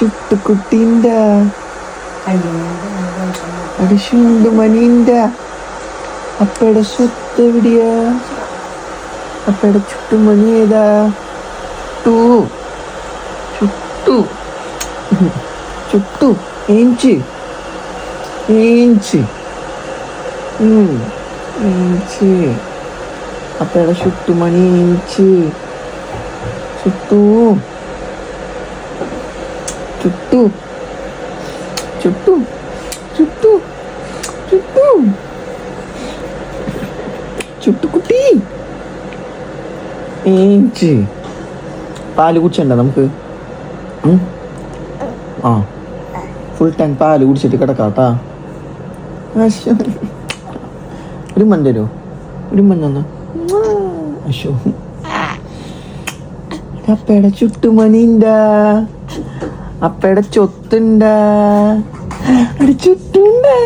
ചുട്ടുകുട്ടീൻ്റെ ഒരു ചുണ്ടുമണീൻ്റെ അപ്പയുടെ സ്വത്ത് എവിടെയാ? അപ്പയുടെ ചുട്ടുമണി ഏതാ? ചുട്ടു ചുട്ടു ഏഞ്ച് ഏഞ്ച് ഏഞ്ച് അപ്പയുടെ ചുട്ടുമണി ഏഞ്ച് ചുട്ടു ചുട്ടു ചുട്ടു ചുട്ടു ചുട്ടു ചുട്ടുകുട്ടി ഏഞ്ച്. പാല് കുടിച്ചണ്ട നമുക്ക്? ആ ഫുൾ ടൈം പാല് കുടിച്ചിട്ട് കിടക്കാട്ടാ. ഒരു മൺ തരുമോ? ഒരു മണ്ണെന്നാ അശോ. അപ്പയുടെ ചുട്ടുമണിണ്ടാ, അപ്പയുടെ ചൊത്തുണ്ടാ, ഒരു ചുറ്റുണ്ടാ.